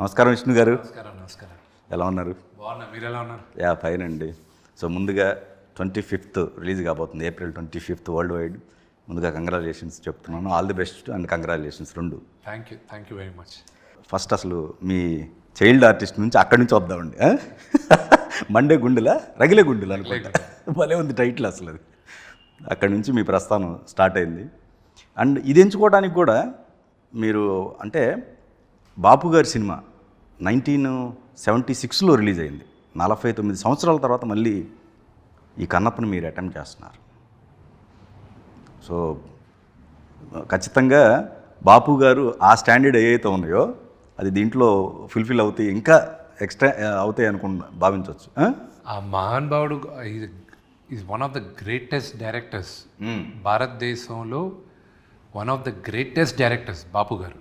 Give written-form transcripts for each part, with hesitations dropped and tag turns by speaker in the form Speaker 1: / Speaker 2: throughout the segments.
Speaker 1: నమస్కారం విష్ణు గారు.
Speaker 2: నమస్కారం.
Speaker 1: ఎలా ఉన్నారు?
Speaker 2: బాగున్నా, మీరు ఎలా ఉన్నారు?
Speaker 1: ఫైన్ అండి. సో ముందుగా 25th రిలీజ్ కాబోతుంది, April 25th వరల్డ్ వైడ్. ముందుగా కంగ్రాచులేషన్స్ చెప్తున్నాను. All the best and congratulations రెండు.
Speaker 2: Thank you very much.
Speaker 1: First అసలు మీ చైల్డ్ ఆర్టిస్ట్ నుంచి అక్కడి నుంచి వద్దామండి. మండే గుండెలా రగిలే గుండెలు అనుకుంటా, భలే ఉంది టైటిల్ అసలు. అది అక్కడి నుంచి మీ ప్రస్థానం స్టార్ట్ అయింది. అండ్ ఇది ఎంచుకోవడానికి కూడా మీరు అంటే బాపు గారి సినిమా 1976లో రిలీజ్ అయింది. 49 సంవత్సరాల తర్వాత మళ్ళీ ఈ కన్నప్పని మీరు అటెంప్ట్ చేస్తున్నారు. సో ఖచ్చితంగా బాపు గారు ఆ స్టాండర్డ్ ఏవైతే ఉన్నాయో అది దీంట్లో ఫుల్ఫిల్ అవుతాయి, ఇంకా ఎక్స్ట్రా అవుతాయి భావించవచ్చు.
Speaker 2: ఆ మహానుభావుడు is one of the greatest directors భారతదేశంలో. One of the greatest directors Bapu garu.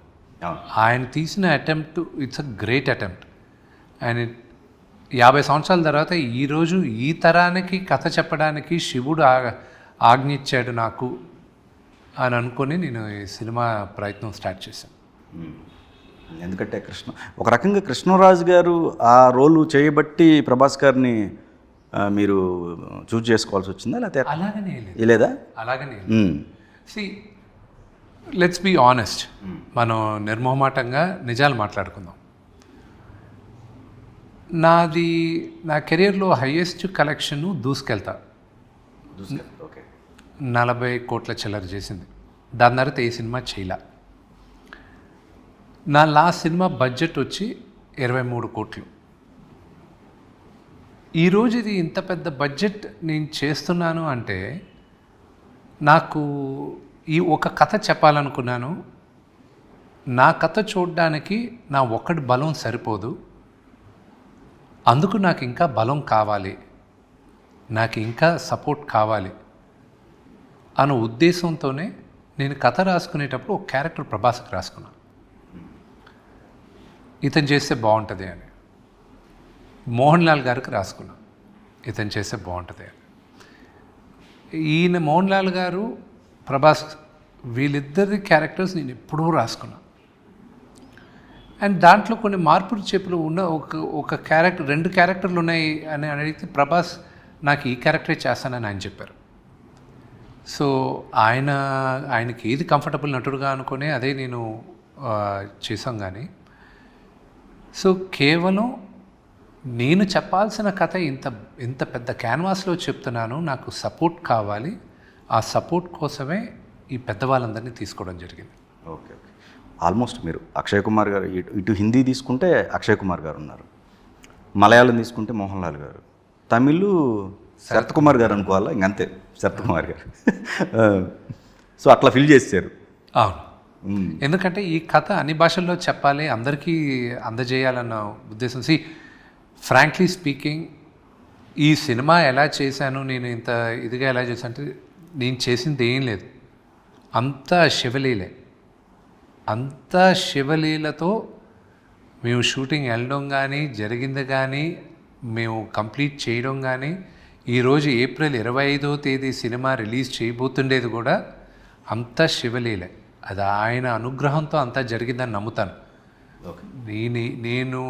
Speaker 2: ఆయన తీసిన attempt it's a great attempt. And 50 సంవత్సరాల తర్వాత ఈరోజు ఈ తరానికి కథ చెప్పడానికి శివుడు ఆజ్ఞించాడు నాకు అని అనుకొని నేను ఈ సినిమా ప్రయత్నం స్టార్ట్ చేశాను.
Speaker 1: ఎందుకంటే ఒక రకంగా కృష్ణరాజు గారు ఆ రోలు చేయబట్టి ప్రభాస్ గారిని మీరు చూజ్ చేసుకోవాల్సి వచ్చిందా, లేకపోతే
Speaker 2: అలాగనే
Speaker 1: లేదా?
Speaker 2: అలాగనే సి లెట్స్ బీ ఆనెస్ట్, మనం నిర్మోహమాటంగా నిజాలు మాట్లాడుకుందాం. నా కెరియర్లో హయ్యెస్ట్ కలెక్షన్ దూసుకెళ్తా 40 కోట్ల చిల్లర చేసింది. దాని తర్వాత ఏ సినిమా చేయలే. నా లాస్ట్ సినిమా బడ్జెట్ వచ్చి 23 కోట్లు. ఈరోజు ఇది ఇంత పెద్ద బడ్జెట్ నేను చేస్తున్నాను అంటే నాకు ఈ ఒక కథ చెప్పాలనుకున్నాను. నా కథ చూడడానికి నా ఒక్కడి బలం సరిపోదు, అందుకు నాకు ఇంకా బలం కావాలి, నాకు ఇంకా సపోర్ట్ కావాలి అన్న ఉద్దేశంతోనే నేను కథ రాసుకునేటప్పుడు ఒక క్యారెక్టర్ ప్రభాస్కి రాసుకున్నాను. ఇతను చేస్తే బాగుంటుంది అని. మోహన్ లాల్ గారికి రాసుకున్నాను, ఇతను చేస్తే బాగుంటుంది అని. ఈయన మోహన్ లాల్ గారు, ప్రభాస్, వీళ్ళిద్దరి క్యారెక్టర్స్ నేను ఎప్పుడూ రాసుకున్నాను. అండ్ దాంట్లో కొన్ని మార్పులు చేపులు ఉన్న ఒక క్యారెక్టర్, 2 క్యారెక్టర్లు ఉన్నాయి అని అడిగితే ప్రభాస్ నాకు ఈ క్యారెక్టరే చేస్తానని ఆయన చెప్పారు. సో ఆయనకి ఏది కంఫర్టబుల్ నటుడుగా అనుకునే అదే నేను చేసాం. కానీ సో కేవలం నేను చెప్పాల్సిన కథ ఇంత పెద్ద క్యాన్వాస్లో చెప్తున్నాను, నాకు సపోర్ట్ కావాలి. ఆ సపోర్ట్ కోసమే ఈ పెద్దవాళ్ళందరినీ తీసుకోవడం జరిగింది.
Speaker 1: ఓకే. ఆల్మోస్ట్ మీరు అక్షయ్ కుమార్ గారు, ఇటు హిందీ తీసుకుంటే అక్షయ్ కుమార్ గారు ఉన్నారు, మలయాళం తీసుకుంటే మోహన్ లాల్ గారు, తమిళ్ శరత్ కుమార్ గారు అనుకోవాలా, ఇంకంతే శరత్ కుమార్ గారు. సో అట్లా ఫిల్ చేశారు.
Speaker 2: అవును, ఎందుకంటే ఈ కథ అన్ని భాషల్లో చెప్పాలి, అందరికీ అందజేయాలన్న ఉద్దేశం. ఫ్రాంక్లీ స్పీకింగ్, ఈ సినిమా ఎలా చేశాను, నేను ఇంత ఇదిగా ఎలా చేశాను అంటే నేను చేసింది ఏం లేదు, అంతా శివలీలే. అంతా శివలీలతో మేము షూటింగ్ వెళ్ళడం కానీ, జరిగింది కానీ, మేము కంప్లీట్ చేయడం కానీ, ఈరోజు April 25వ తేదీ సినిమా రిలీజ్ చేయబోతుండేది కూడా అంతా శివలీలే. అది ఆయన అనుగ్రహంతో అంతా జరిగిందని నమ్ముతాను. నేను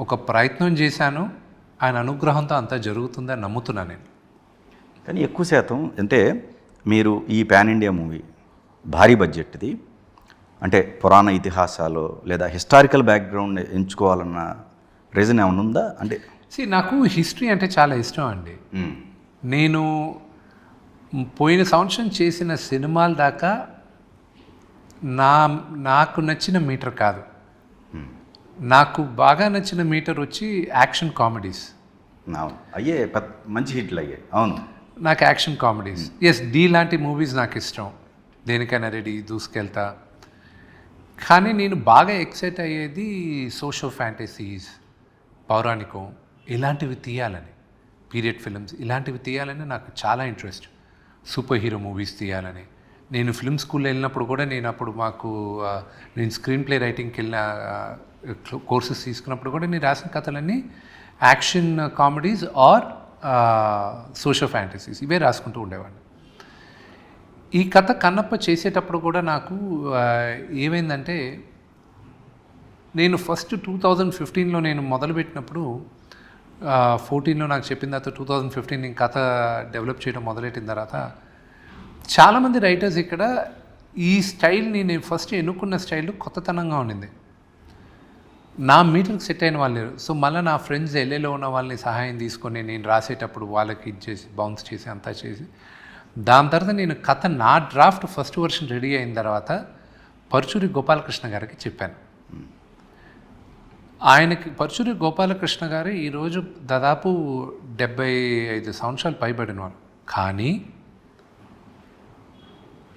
Speaker 2: ఒక ప్రయత్నం చేశాను, ఆయన అనుగ్రహంతో అంతా జరుగుతుందని నమ్ముతున్నాను నేను.
Speaker 1: కానీ ఎక్కువ శాతం అంటే మీరు ఈ పాన్ ఇండియా మూవీ భారీ బడ్జెట్ది అంటే పురాణ ఇతిహాసాలు లేదా హిస్టారికల్ బ్యాక్గ్రౌండ్ ఎంచుకోవాలన్న రీజన్ ఏమైనా ఉందా? అంటే
Speaker 2: నాకు హిస్టరీ అంటే చాలా ఇష్టం అండి. నేను పోయిన సంవత్సరం చేసిన సినిమాల దాకా నాకు నచ్చిన మీటర్ కాదు. నాకు బాగా నచ్చిన మీటర్ వచ్చి యాక్షన్ కామెడీస్.
Speaker 1: అవును, అయ్యే మంచి హిట్లు అయ్యాయి. అవును,
Speaker 2: నాకు యాక్షన్ కామెడీస్, డి లాంటి మూవీస్ నాకు ఇష్టం. దేనికైనా రెడీ, దూసుకెళ్తా. కానీ నేను బాగా ఎక్సైట్ అయ్యేది సోషల్ ఫ్యాంటసీస్, పౌరాణికం, ఇలాంటివి తీయాలని, పీరియడ్ ఫిల్మ్స్ ఇలాంటివి తీయాలని నాకు చాలా ఇంట్రెస్ట్. సూపర్ హీరో మూవీస్ తీయాలని. నేను ఫిల్మ్ స్కూల్లో వెళ్ళినప్పుడు కూడా నేను స్క్రీన్ ప్లే రైటింగ్కి వెళ్ళిన కోర్సెస్ తీసుకున్నప్పుడు కూడా నేను రాసిన కథలన్నీ action comedies or social fantasies ఇవే రాసుకుంటూ ఉండేవాడిని. ఈ కథ కన్నప్ప చేసేటప్పుడు కూడా నాకు ఏమైందంటే నేను ఫస్ట్ 2015లో నేను మొదలుపెట్టినప్పుడు 14లో నాకు చెప్పిన తర్వాత 2015 నేను కథ డెవలప్ చేయడం మొదలెట్టిన తర్వాత చాలామంది రైటర్స్ ఇక్కడ ఈ స్టైల్ని నేను ఫస్ట్ ఎన్నుకున్న స్టైల్ కొత్తతనంగా ఉండింది. నా మీటర్కి సెట్ అయిన వాళ్ళు లేరు. సో మళ్ళీ నా ఫ్రెండ్స్ ఎల్ఏలో ఉన్న వాళ్ళని సహాయం తీసుకొని నేను రాసేటప్పుడు వాళ్ళకి ఇచ్చేసి బౌన్స్ చేసి అంతా చేసి దాని తర్వాత నేను కథ నా డ్రాఫ్ట్ ఫస్ట్ వర్షన్ రెడీ అయిన తర్వాత పరుచూరి గోపాలకృష్ణ గారికి చెప్పాను. ఆయనకి పరుచూరి గోపాలకృష్ణ గారు ఈరోజు దాదాపు 75 సంవత్సరాలు పైబడిన వారు. కానీ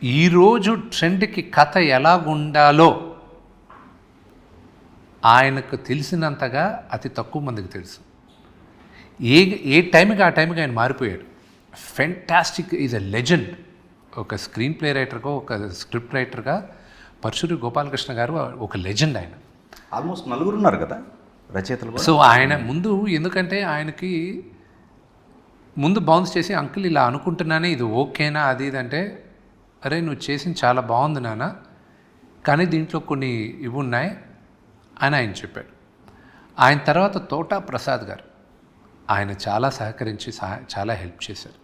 Speaker 2: ఈరోజు ట్రెండ్కి కథ ఎలాగుండాలో ఆయనకు తెలిసినంతగా అతి తక్కువ మందికి తెలుసు. ఏ టైంకి ఆ టైంకి ఆయన మారిపోయాడు. Fantastic, is a legend. ఒక స్క్రీన్ ప్లే రైటర్గా, ఒక స్క్రిప్ట్ రైటర్గా పరుచూరి గోపాలకృష్ణ గారు ఒక లెజెండ్. ఆయన
Speaker 1: ఆల్మోస్ట్ 4 ఉన్నారు కదా రచయితలు.
Speaker 2: సో ఆయన ముందు, ఎందుకంటే ఆయనకి ముందు బౌన్స్ చేసి అంకుల్ ఇలా అనుకుంటున్నానే, ఇది ఓకేనా అది ఇది అంటే, అరే నువ్వు చేసింది చాలా బాగుంది నాన్న, కానీ దీంట్లో కొన్ని ఇవి ఉన్నాయి అని ఆయన చెప్పాడు. ఆయన తర్వాత తోటా ప్రసాద్ గారు, ఆయన చాలా సహకరించి చాలా హెల్ప్ చేశారు.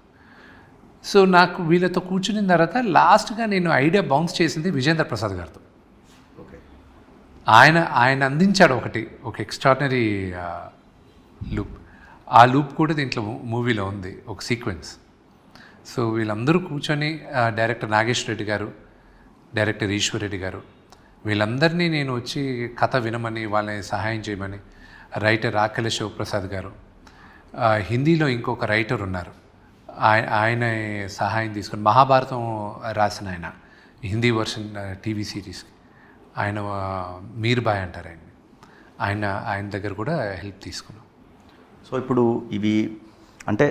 Speaker 2: సో నాకు వీళ్ళతో కూర్చున్న తర్వాత లాస్ట్గా నేను ఐడియా బౌన్స్ చేసింది విజేంద్ర ప్రసాద్ గారితో.
Speaker 1: ఓకే,
Speaker 2: ఆయన అందించాడు ఒక ఎక్స్ట్రాడినరీ లూప్. ఆ లూప్ కూడా దీంట్లో మూవీలో ఉంది, ఒక సీక్వెన్స్. సో వీళ్ళందరూ కూర్చొని డైరెక్టర్ నాగేష్ రెడ్డి గారు, డైరెక్టర్ ఈశ్వర్ రెడ్డి గారు, వీళ్ళందరినీ నేను వచ్చి కథ వినమని, వాళ్ళని సహాయం చేయమని, రైటర్ ఆకల శివప్రసాద్ గారు, హిందీలో ఇంకొక రైటర్ ఉన్నారు, ఆయన సహాయం తీసుకొని మహాభారతం రాసిన ఆయన, హిందీ వర్షన్ టీవీ సిరీస్కి ఆయన మీర్బాయ్ అంటారు ఆయన దగ్గర కూడా హెల్ప్ తీసుకున్నాం.
Speaker 1: సో ఇప్పుడు ఇవి అంటే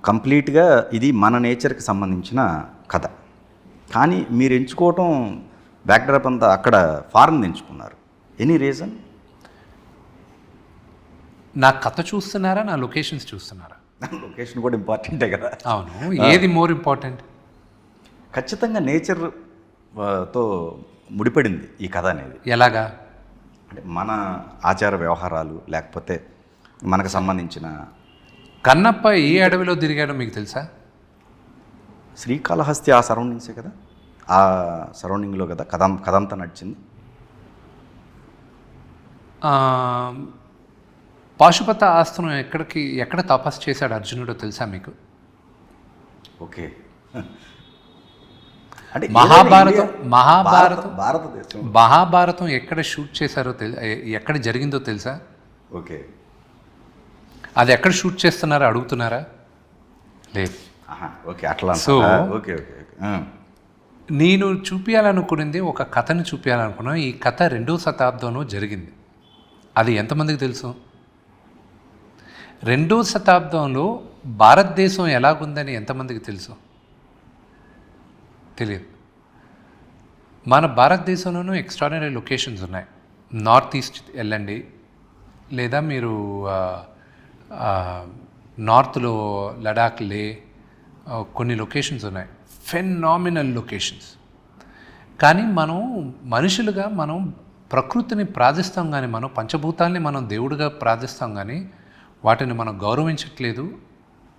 Speaker 1: కంప్లీట్గా ఇది మన నేచర్కి సంబంధించిన కథ, కానీ మీరు ఎంచుకోవటం బ్యాక్డ్రాప్ అంతా అక్కడ ఫారెన్ ఎంచుకున్నారు. Any reason?
Speaker 2: నా కథ చూస్తున్నారా, నా లొకేషన్స్ చూస్తున్నారా?
Speaker 1: లొకేషన్ కూడా ఇంపార్టెంటే కదా.
Speaker 2: అవును, ఏది మోర్ ఇంపార్టెంట్?
Speaker 1: ఖచ్చితంగా నేచర్ తో ముడిపడింది ఈ కథ అనేది.
Speaker 2: ఎలాగా?
Speaker 1: అంటే మన ఆచార వ్యవహారాలు, లేకపోతే మనకు సంబంధించిన.
Speaker 2: కన్నప్ప ఏ అడవిలో తిరిగాడో మీకు తెలుసా?
Speaker 1: శ్రీకాళహస్తి ఆ సరౌండింగ్సే కదా, ఆ సరౌండింగ్లో కదా కథంతా నడిచింది.
Speaker 2: పాశుపత ఆస్త్రం ఎక్కడ తపస్సు చేశాడు అర్జునుడో తెలుసా మీకు?
Speaker 1: ఓకే, అంటే
Speaker 2: మహాభారతం ఎక్కడ షూట్ చేశారో ఎక్కడ జరిగిందో తెలుసా?
Speaker 1: ఓకే,
Speaker 2: అది ఎక్కడ షూట్ చేస్తున్నారో అడుగుతున్నారా? లేదు.
Speaker 1: ఓకే, అట్లా.
Speaker 2: సో
Speaker 1: ఓకే ఓకే,
Speaker 2: నేను చూపించాలనుకున్నది ఒక కథను చూపించాలనుకున్నాను. ఈ కథ 2వ శతాబ్దంలో జరిగింది. అది ఎంతమందికి తెలుసు? 2వ శతాబ్దంలో భారతదేశం ఎలాగుందని ఎంతమందికి తెలుసు? తెలియదు. మన భారతదేశంలోనూ ఎక్స్ట్రాడినరీ లొకేషన్స్ ఉన్నాయి. నార్త్ ఈస్ట్ వెళ్ళండి, లేదా మీరు నార్త్లో లడాక్, లే, కొన్ని లొకేషన్స్ ఉన్నాయి, ఫెనామినల్ లొకేషన్స్. కానీ మనం మనుషులుగా మనం ప్రకృతిని ప్రార్థిస్తాం, కానీ మనం పంచభూతాల్ని మనం దేవుడిగా ప్రార్థిస్తాం, కానీ వాటిని మనం గౌరవించట్లేదు,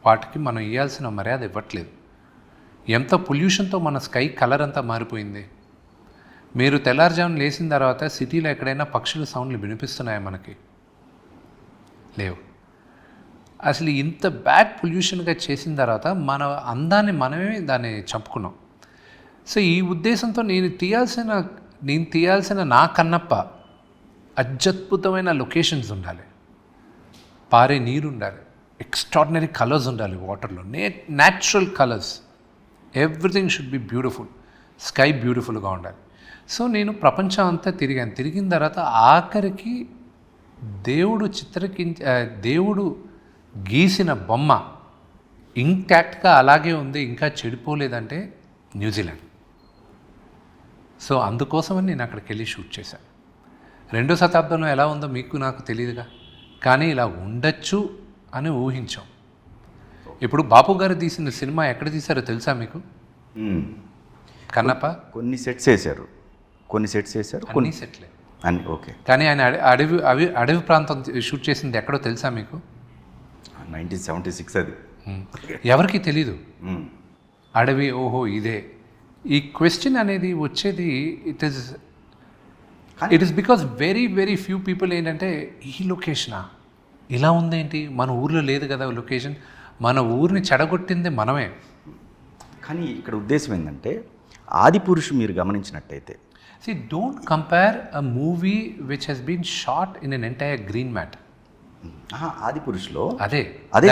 Speaker 2: వాటికి మనం ఇవ్వాల్సిన మర్యాద ఇవ్వట్లేదు. ఎంత పొల్యూషన్తో మన స్కై కలర్ అంతా మారిపోయింది. మీరు తెల్లారుజామున లేచిన తర్వాత సిటీలో ఎక్కడైనా పక్షుల సౌండ్లు వినిపిస్తున్నాయా మనకి? లేవు. అసలు ఇంత బ్యాడ్ పొల్యూషన్గా చేసిన తర్వాత మన అందాన్ని మనమే దాన్ని చంపుకున్నాం. సో ఈ ఉద్దేశంతో నేను తీయాల్సిన నా కన్నప్ప అత్యద్భుతమైన లొకేషన్స్ ఉండాలి, పారే నీరు ఉండాలి, ఎక్స్ట్రాడినరీ కలర్స్ ఉండాలి వాటర్లో, natural colours, everything should be beautiful, sky బ్యూటిఫుల్గా ఉండాలి. సో నేను ప్రపంచం అంతా తిరిగిన తర్వాత ఆఖరికి దేవుడు గీసిన బొమ్మ ఇంటాక్ట్గా అలాగే ఉంది, ఇంకా చెడిపోలేదంటే న్యూజిలాండ్. సో అందుకోసమని నేను అక్కడికి వెళ్ళి షూట్ చేశాను. 2వ శతాబ్దంలో ఎలా ఉందో మీకు నాకు తెలియదుగా, కానీ ఇలా ఉండొచ్చు అని ఊహించాం. ఇప్పుడు బాపు గారు తీసిన సినిమా ఎక్కడ తీశారో తెలుసా మీకు? కన్నప్ప.
Speaker 1: కొన్ని సెట్స్ వేశారు, కొన్ని సెట్లే. అని ఓకే.
Speaker 2: కానీ ఆయన అడవి ప్రాంతం షూట్ చేసింది ఎక్కడో తెలుసా మీకు?
Speaker 1: 1976 అది.
Speaker 2: ఎవరికి తెలీదు.
Speaker 1: మ్మ్.
Speaker 2: అడవి, ఓహో ఇదే. ఈ క్వశ్చన్ అనేది వచ్చేది it is because very very few people ఏంటంటే ఈ లొకేషనా ఇలా ఉందేంటి, మన ఊర్లో లేదు కదా లొకేషన్, మన ఊరిని చెడగొట్టింది మనమే.
Speaker 1: కానీ ఇక్కడ ఉద్దేశం ఏంటంటే ఆదిపురుషు మీరు గమనించినట్టయితే
Speaker 2: See, don't compare a movie which has been shot in an entire green mat.
Speaker 1: ఆదిపురుషులో
Speaker 2: అదే
Speaker 1: అదే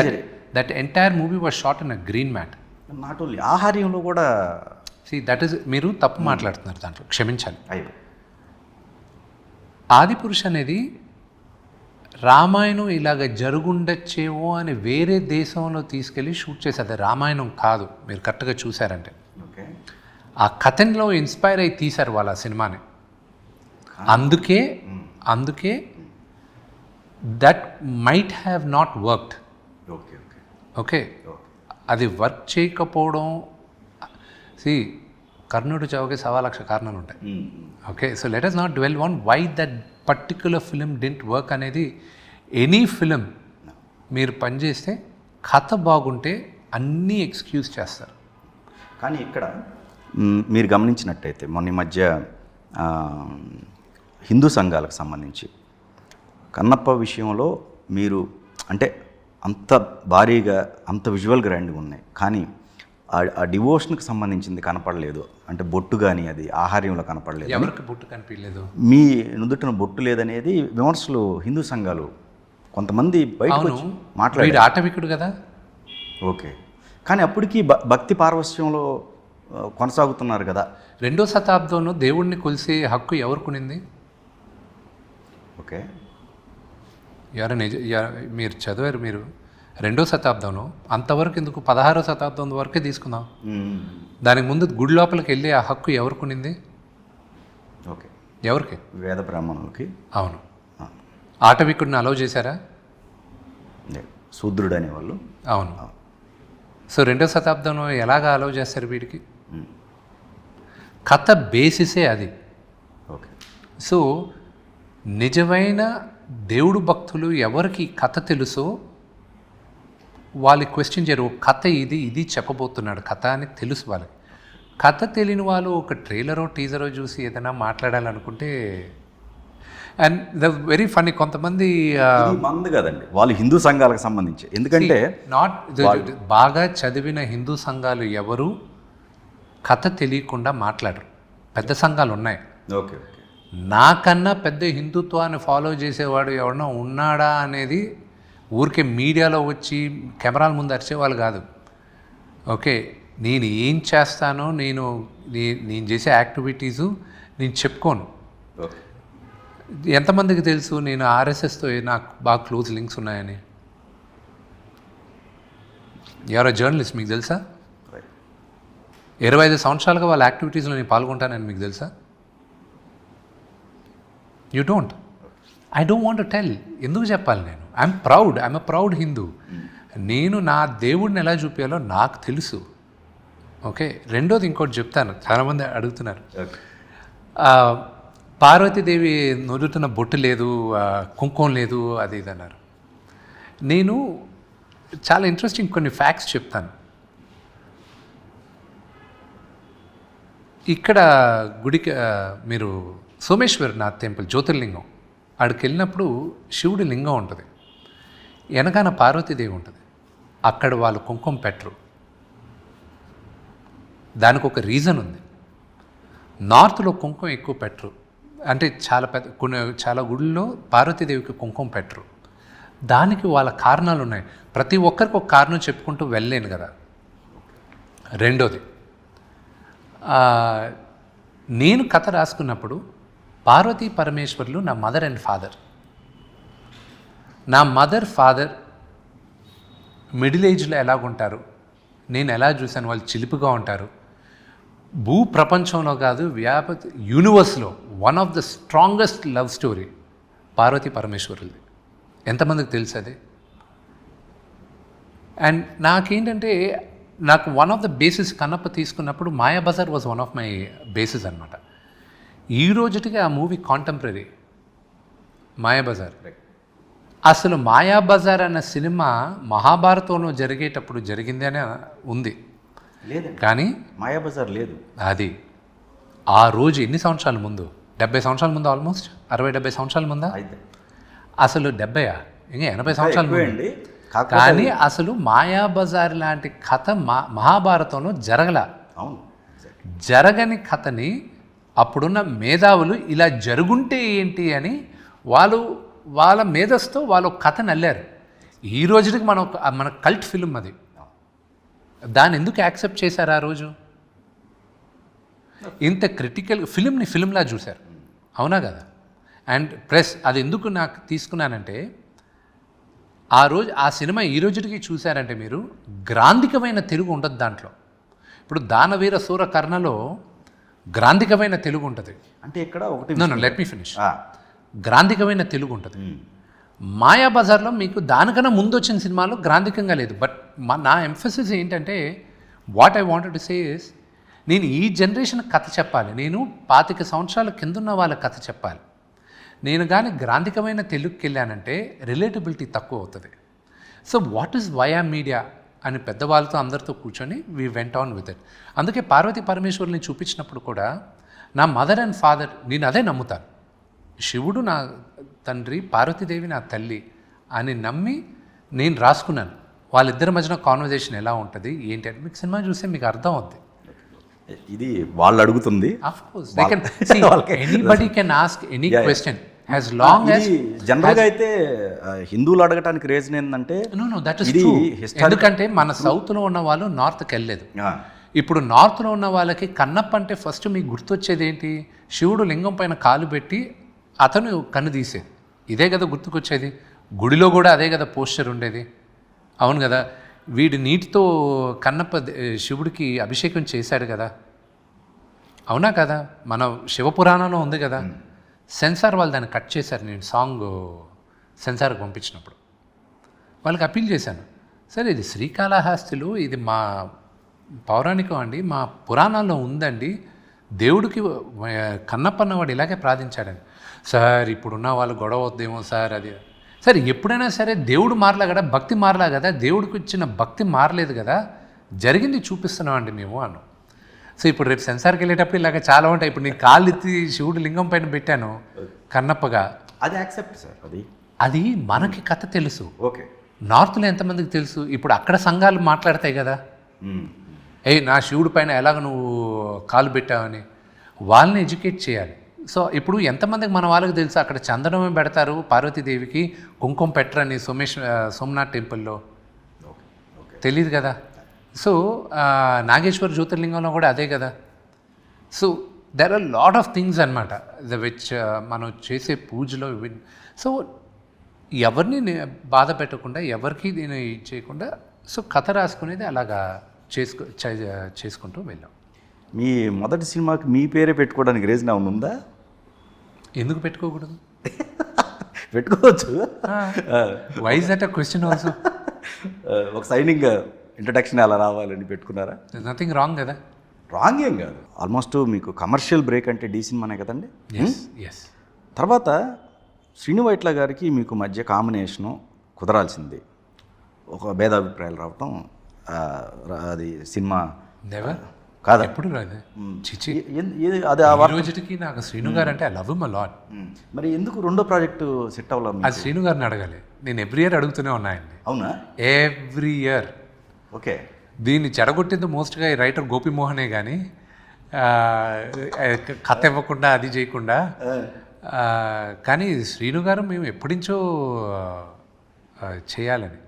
Speaker 2: that entire movie was shot in a green mat.
Speaker 1: Not only ఆహార్యంలో కూడా.
Speaker 2: See, that is మీరు తప్పు మాట్లాడుతున్నారు దాంట్లో, క్షమించాలి.
Speaker 1: అయ్యో.
Speaker 2: ఆదిపురుష్ అనేది రామాయణం ఇలాగ జరుగుండొచ్చేమో అని వేరే దేశంలో తీసుకెళ్ళి షూట్ చేసేది, అది రామాయణం కాదు. మీరు కరెక్ట్గా చూసారంటే
Speaker 1: ఓకే.
Speaker 2: ఆ కథలో ఇన్స్పైర్ అయ్యి తీశారు వాళ్ళు ఆ సినిమాని. అందుకే that might have not worked.
Speaker 1: Okay okay
Speaker 2: okay, అది వర్క్ చేయకపోవడం. కర్ణుడు చావుకి 1,00,000 కారణాలు ఉంటాయి. Okay, so let us not dwell on why that particular film didn't work అనేది. ఎనీ ఫిలిం మీరు పనిచేస్తే కథ బాగుంటే అన్నీ ఎక్స్క్యూజ్ చేస్తారు.
Speaker 1: కానీ ఇక్కడ మీరు గమనించినట్టయితే మొన్న ఈ మధ్య హిందూ సంఘాలకు సంబంధించి కన్నప్ప విషయంలో మీరు అంటే అంత భారీగా అంత విజువల్ గ్రాండ్గా ఉన్నాయి, కానీ ఆ డివోషన్కి సంబంధించింది కనపడలేదు. అంటే బొట్టు కానీ అది ఆహార్యంలో కనపడలేదు.
Speaker 2: ఎవరికి బొట్టు కనిపించలేదు?
Speaker 1: మీ నుదుటిన బొట్టు లేదనేది విమర్శలు హిందూ సంఘాలు కొంతమంది బయటకు వచ్చి మాట్లాడారు.
Speaker 2: ఆటవికుడు కదా.
Speaker 1: ఓకే, కానీ అప్పటికి భక్తి పారవస్యంలో కొనసాగుతున్నారు కదా.
Speaker 2: 2వ శతాబ్దంలో దేవుణ్ణి కొలిసే హక్కు ఎవరు కొనింది?
Speaker 1: ఓకే,
Speaker 2: మీరు చదివారు మీరు 2వ శతాబ్దంలో. అంతవరకు ఎందుకు, 16వ శతాబ్దం వరకే తీసుకుందాం. దానికి ముందు గుడి లోపలికి వెళ్ళి ఆ హక్కు ఎవరు కొనింది?
Speaker 1: ఓకే,
Speaker 2: ఎవరికి?
Speaker 1: వేద బ్రాహ్మణులకి.
Speaker 2: అవును. ఆటవికుడిని అలౌ చేశారా?
Speaker 1: శూద్రుడు అనేవాళ్ళు.
Speaker 2: అవును. సో 2వ శతాబ్దంలో ఎలాగా అలౌ చేస్తారు వీడికి? కథ బేసిసే అది.
Speaker 1: ఓకే,
Speaker 2: సో నిజమైన దేవుడు భక్తులు ఎవరికి కథ తెలుసో వాళ్ళు క్వశ్చన్ చేయరు. కథ ఇది చెప్పబోతున్నాడు కథ అని తెలుసు వాళ్ళకి. కథ తెలియని వాళ్ళు ఒక ట్రైలరో టీజరో చూసి ఏదైనా మాట్లాడాలనుకుంటే, అండ్ ద వెరీ ఫన్నీ కొంతమంది
Speaker 1: మంది కదండి వాళ్ళు హిందూ సంఘాలకు సంబంధించి. ఎందుకంటే
Speaker 2: బాగా చదివిన హిందూ సంఘాలు ఎవరు కథ తెలియకుండా మాట్లాడరు. పెద్ద సంఘాలు ఉన్నాయి.
Speaker 1: ఓకే,
Speaker 2: నాకన్నా పెద్ద హిందుత్వాన్ని ఫాలో చేసేవాడు ఎవడన్నా ఉన్నాడా అనేది ఊరికే మీడియాలో వచ్చి కెమెరాల ముందు అరిచేవాళ్ళు కాదు. ఓకే, నేను ఏం చేస్తానో నేను చేసే యాక్టివిటీసు నేను చెప్పుకోను. ఎంతమందికి తెలుసు నేను ఆర్ఎస్ఎస్తో నాకు బాగా క్లోజ్ లింక్స్ ఉన్నాయని? ఎవరో జర్నలిస్ట్ మీకు తెలుసా? 25 సంవత్సరాలుగా వాళ్ళ యాక్టివిటీస్లో నేను పాల్గొంటానని మీకు తెలుసా? You don't. I don't want to tell. ఎందుకు చెప్పాలి? నేను ఐఎమ్ ఎ ప్రౌడ్ హిందూ. నేను నా దేవుడిని ఎలా చూపించాలో నాకు తెలుసు. ఓకే, రెండోది ఇంకోటి చెప్తాను, చాలామంది అడుగుతున్నారు. పార్వతీదేవి నుదుటిన బొట్టు లేదు, కుంకుమ లేదు, అది ఇది అన్నారు. నేను చాలా ఇంట్రెస్టింగ్ కొన్ని ఫ్యాక్ట్స్ చెప్తాను. ఇక్కడ గుడికి మీరు సోమేశ్వరనాథ్ టెంపుల్ జ్యోతిర్లింగం అక్కడికి వెళ్ళినప్పుడు శివుడి లింగం ఉంటుంది, వెనకాన పార్వతీదేవి ఉంటుంది. అక్కడ వాళ్ళు కుంకుమ పెట్టరు. దానికి ఒక రీజన్ ఉంది. నార్త్లో కుంకుమ ఎక్కువ పెట్టరు. అంటే చాలా గుళ్ళలో పార్వతీదేవికి కుంకుమ పెట్టరు. దానికి వాళ్ళ కారణాలు ఉన్నాయి. ప్రతి ఒక్కరికి ఒక కారణం చెప్పుకుంటూ వెళ్ళలేను కదా. రెండోది, నేను కథ రాసుకున్నప్పుడు పార్వతీ పరమేశ్వర్లు నా మదర్ అండ్ ఫాదర్. నా మదర్ ఫాదర్ మిడిల్ ఏజ్లో ఎలాగుంటారు, నేను ఎలా చూశాను, వాళ్ళు చిలిపిగా ఉంటారు. భూ ప్రపంచంలో కాదు, యూనివర్స్లో one of the strongest love story Parvati పరమేశ్వరులది. ఎంతమందికి తెలుసు అది? అండ్ నాకేంటంటే నాకు one of the basis Kannappa తీసుకున్నప్పుడు Mayabazar was one of my basis అనమాట. ఈ రోజుటికి ఆ మూవీ కాంటెంపరీ. మాయాబజార్. అసలు మాయాబజార్ అన్న సినిమా మహాభారతంలో జరిగేటప్పుడు జరిగింది అని ఉంది,
Speaker 1: లేదండి
Speaker 2: కానీ
Speaker 1: మాయాబజార్ లేదు.
Speaker 2: అది ఆ రోజు ఎన్ని సంవత్సరాల ముందు, 70 సంవత్సరాల ముందు, ఆల్మోస్ట్ 60-70 సంవత్సరాల ముందా,
Speaker 1: అయితే
Speaker 2: అసలు 70 ఇంకా 80 సంవత్సరాల ముందు.
Speaker 1: అండి
Speaker 2: కానీ అసలు మాయాబజార్ లాంటి కథ మహాభారతంలో జరగల.
Speaker 1: అవును,
Speaker 2: జరగని కథని అప్పుడున్న మేధావులు ఇలా జరుగుంటే ఏంటి అని వాళ్ళ మేధస్తో వాళ్ళు ఒక కథను అల్లారు. ఈ రోజుకి మన కల్ట్ ఫిల్మ్ అది. దాన్ని ఎందుకు యాక్సెప్ట్ చేశారు ఆ రోజు? ఇంత క్రిటికల్ ఫిలింని ఫిలింలా చూశారు, అవునా కదా? అండ్ ప్లస్ అది ఎందుకు నాకు తీసుకున్నానంటే, ఆ రోజు ఆ సినిమా ఈ రోజుకి చూశారంటే మీరు, గ్రాంధికమైన తెలుగు ఉండదు దాంట్లో. ఇప్పుడు దానవీర సూర కర్ణలో గ్రాంధికమైన తెలుగు ఉంటుంది.
Speaker 1: అంటే ఇక్కడ ఒకటి
Speaker 2: లెట్ మీ ఫినిష్. గ్రాంధికమైన తెలుగు ఉంటుంది. మాయాబజార్లో మీకు దానికన్నా ముందు వచ్చిన సినిమాలో గ్రాంధికంగా లేదు. బట్ నా ఎంఫసిస్ ఏంటంటే, what I wanted to say is, నేను ఈ జనరేషన్ కథ చెప్పాలి, నేను 25 సంవత్సరాల కిందున్న వాళ్ళ కథ చెప్పాలి. నేను కానీ గ్రాంధికమైన తెలుగుకి వెళ్ళానంటే రిలేటబిలిటీ తక్కువ అవుతుంది. So what is via media అని పెద్దవాళ్ళతో అందరితో కూర్చొని we went on with it. అందుకే పార్వతీ పరమేశ్వరుని చూపించినప్పుడు కూడా నా మదర్ అండ్ ఫాదర్, నేను అదే నమ్ముతాను, శివుడు నా తండ్రి, పార్వతీదేవి నా తల్లి అని నమ్మి నేను రాసుకున్నాను. వాళ్ళిద్దరి మధ్యన కాన్వర్జేషన్ ఎలా ఉంటుంది ఏంటి అంటే మీకు సినిమా చూస్తే మీకు అర్థం అవుద్ది.
Speaker 1: ఇది వాళ్ళు అడుగుతుంది.
Speaker 2: Of course, they can see, anybody can ask any question as long as
Speaker 1: జనరల్గా అయితే హిందువులు అడగటానికి రీజన్ ఏంటంటే,
Speaker 2: no that is true. ఎందుకంటే మన సౌత్లో ఉన్న వాళ్ళు నార్త్కి వెళ్ళలేదు. ఇప్పుడు నార్త్లో ఉన్న వాళ్ళకి కన్నప్ప అంటే ఫస్ట్ మీకు గుర్తొచ్చేది ఏంటి? శివుడు లింగం పైన కాలు పెట్టి అతను కన్ను తీసేది, ఇదే కదా గుర్తుకొచ్చేది. గుడిలో కూడా అదే కదా పోస్చర్ ఉండేది, అవును కదా? వీడి నీటితో కన్నప్ప శివుడికి అభిషేకం చేశాడు కదా, అవునా కదా? మన శివపురాణంలో ఉంది కదా. సెన్సార్ వాళ్ళు దాన్ని కట్ చేశారు. నేను సాంగ్ సెన్సార్కి పంపించినప్పుడు వాళ్ళకి అప్పీల్ చేశాను, సరే ఇది శ్రీకాళహస్తిలో ఇది మా పౌరాణికం అండి, మా పురాణాల్లో ఉందండి, దేవుడికి కన్నప్ప అన్నవాడు ఇలాగే ప్రార్థించాడని. సార్ ఇప్పుడున్న వాళ్ళు గొడవ వద్దేమో సార్, అది సరే ఎప్పుడైనా సరే దేవుడు మారలా కదా, భక్తి మారలా కదా, దేవుడికి ఇచ్చిన భక్తి మారలేదు కదా, జరిగింది చూపిస్తున్నాం అండి మేము అన్నాం. సో ఇప్పుడు రేపు సెన్సార్కి వెళ్ళేటప్పుడు ఇలాగ చాలా ఉంటాయి. ఇప్పుడు నేను కాళ్ళు ఎత్తి శివుడు లింగం పైన పెట్టాను కన్నప్పగా,
Speaker 1: అది యాక్సెప్ట్ సార్.
Speaker 2: అది మనకి కథ తెలుసు,
Speaker 1: ఓకే.
Speaker 2: నార్త్లో ఎంతమందికి తెలుసు? ఇప్పుడు అక్కడ సంఘాలు మాట్లాడతాయి కదా, నా శివుడి పైన ఎలాగ నువ్వు కాలు పెట్టావని, వాళ్ళని ఎడ్యుకేట్ చేయాలి. సో ఇప్పుడు ఎంతమందికి మన వాళ్ళకి తెలుసు? అక్కడ చందనమే పెడతారు పార్వతీదేవికి, కుంకుమ పెట్టరని సోమనాథ్ టెంపుల్లో, తెలియదు కదా. సో నాగేశ్వర జ్యోతిర్లింగంలో కూడా అదే కదా. So there are lot of things అనమాట విచ్ మనం చేసే పూజలో. సో ఎవరిని బాధ పెట్టకుండా, ఎవరికి నేను చేయకుండా, సో కథ రాసుకునేది అలాగా చేసుకుంటూ వెళ్ళాం.
Speaker 1: మీ మొదటి సినిమాకి మీ పేరే పెట్టుకోవడానికి రీజన్ ఏమైనా ఉందా?
Speaker 2: ఎందుకు పెట్టుకోకూడదు?
Speaker 1: పెట్టుకోవచ్చు.
Speaker 2: Why is that a question also?
Speaker 1: ఒక సైనింగ్ ఇంట్రడక్షన్ అలా రావాలని పెట్టుకున్నారా?
Speaker 2: నథింగ్ రాంగ్ కదా.
Speaker 1: రాంగ్ ఏం కాదు. ఆల్మోస్ట్ మీకు కమర్షియల్ బ్రేక్ అంటే డీ సినిమానే కదండి.
Speaker 2: ఎస్.
Speaker 1: తర్వాత శ్రీను వైట్ల గారికి మీకు మధ్య కాంబినేషను కుదరాల్సింది, ఒక భేదాభిప్రాయాలు రావటం, అది సినిమా కాదా?
Speaker 2: ఎప్పుడు రాదు చిచి.
Speaker 1: అది
Speaker 2: రోజుకి నాకు శ్రీను గారు అంటే I love him a lot.
Speaker 1: మరి ఎందుకు రెండో ప్రాజెక్టు సెట్ అవ్వాలి?
Speaker 2: అది శ్రీను గారిని అడగాలి. నేను ఎవ్రీ ఇయర్ అడుగుతూనే ఉన్నాయండి.
Speaker 1: అవునా?
Speaker 2: Every year.
Speaker 1: ఓకే.
Speaker 2: దీన్ని చెడగొట్టింది మోస్ట్గా ఈ రైటర్ గోపిమోహనే, కానీ కథ ఇవ్వకుండా అది చేయకుండా. కానీ శ్రీను గారు మేము ఎప్పటించో చేయాలని